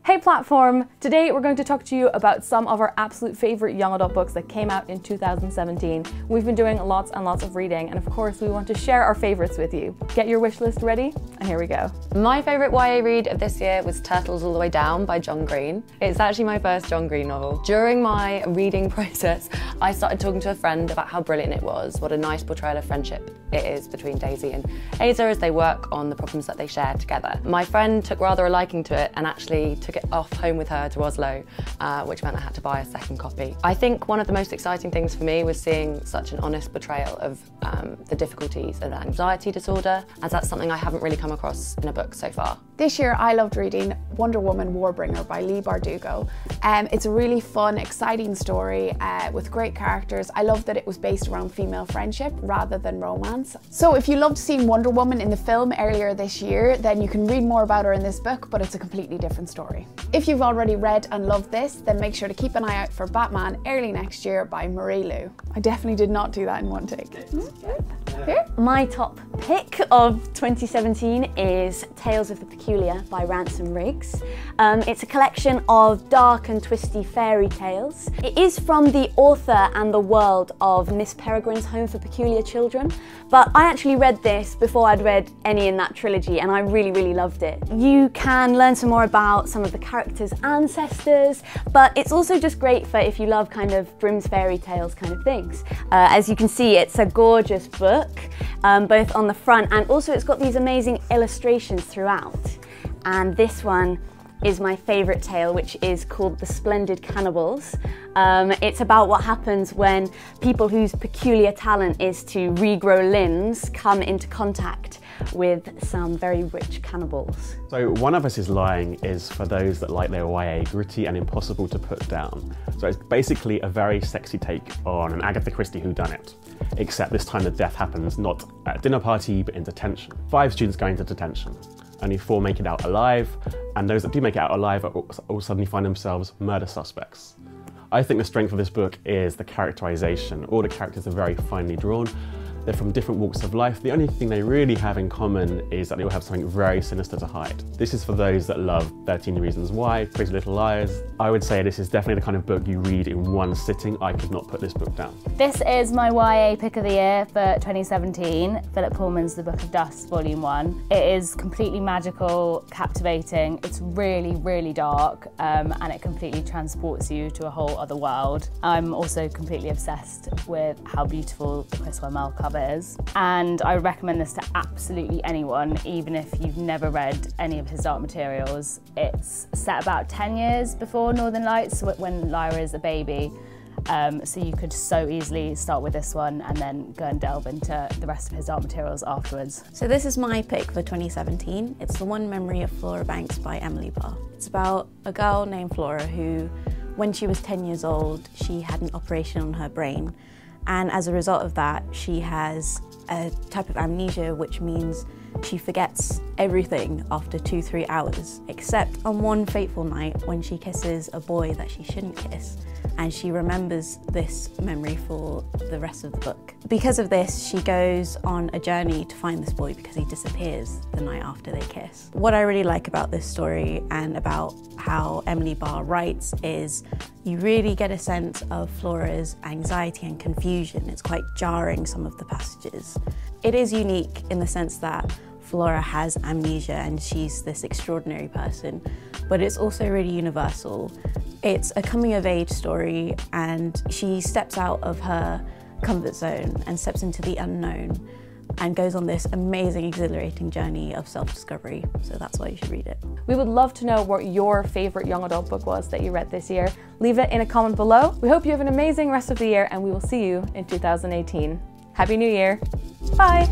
Hey platform! Today we're going to talk to you about some of our absolute favourite young adult books that came out in 2017. We've been doing lots and lots of reading, and of course we want to share our favourites with you. Get your wish list ready, and here we go. My favourite YA read of this year was Turtles All the Way Down by John Green. It's actually my first John Green novel. During my reading process, I started talking to a friend about how brilliant it was, what a nice portrayal of friendship it is between Daisy and Asa as they work on the problems that they share together. My friend took rather a liking to it and actually took it off home with her to Oslo, which meant I had to buy a second copy. I think one of the most exciting things for me was seeing such an honest portrayal of the difficulties of anxiety disorder, as that's something I haven't really come across in a book so far. This year I loved reading Wonder Woman Warbringer by Leigh Bardugo. It's a really fun, exciting story with great characters. I love that it was based around female friendship rather than romance. So if you loved seeing Wonder Woman in the film earlier this year, then you can read more about her in this book, but it's a completely different story. If you've already read and loved this, then make sure to keep an eye out for Batman early next year by Marie Lu. I definitely did not do that in one take. Here? My top pick of 2017 is Tales of the Peculiar by Ransom Riggs. It's a collection of dark and twisty fairy tales. It is from the author and the world of Miss Peregrine's Home for Peculiar Children, but I actually read this before I'd read any in that trilogy, and I really loved it. You can learn some more about some of the characters' ancestors, but it's also just great for if you love kind of Grimm's fairy tales kind of things. As you can see, it's a gorgeous book, both on the front, and also it's got these amazing illustrations throughout. And this one is my favourite tale, which is called The Splendid Cannibals. It's about what happens when people whose peculiar talent is to regrow limbs come into contact with some very rich cannibals. So One of Us is Lying is for those that like their YA gritty and impossible to put down. So it's basically a very sexy take on an Agatha Christie whodunit, except this time the death happens not at a dinner party but in detention. 5 students go into detention. Only 4 make it out alive, and those that do make it out alive all suddenly find themselves murder suspects. I think the strength of this book is the characterization. All the characters are very finely drawn. They're from different walks of life. The only thing they really have in common is that they all have something very sinister to hide. This is for those that love 13 Reasons Why, Pretty Little Liars. I would say this is definitely the kind of book you read in one sitting. I could not put this book down. This is my YA pick of the year for 2017, Philip Pullman's The Book of Dust, Volume 1. It is completely magical, captivating. It's really dark, and it completely transports you to a whole other world. I'm also completely obsessed with how beautiful the Chris Mel cover is, and I would recommend this to absolutely anyone, even if you've never read any of his dark materials. It's set about 10 years before Northern Lights, when Lyra is a baby, so you could so easily start with this one and then go and delve into the rest of his dark materials afterwards. So this is my pick for 2017. It's The One Memory of Flora Banks by Emily Barr. It's about a girl named Flora who, when she was 10 years old, she had an operation on her brain. And as a result of that, she has a type of amnesia, which means she forgets everything after 2-3 hours, except on one fateful night when she kisses a boy that she shouldn't kiss. And she remembers this memory for the rest of the book. Because of this, she goes on a journey to find this boy because he disappears the night after they kiss. What I really like about this story and about how Emily Barr writes is you really get a sense of Flora's anxiety and confusion. It's quite jarring, some of the passages. It is unique in the sense that Flora has amnesia and she's this extraordinary person, but it's also really universal. It's a coming-of-age story, and she steps out of her comfort zone and steps into the unknown and goes on this amazing, exhilarating journey of self-discovery. So that's why you should read it. We would love to know what your favourite young adult book was that you read this year. Leave it in a comment below. We hope you have an amazing rest of the year, and we will see you in 2018. Happy New Year. Bye.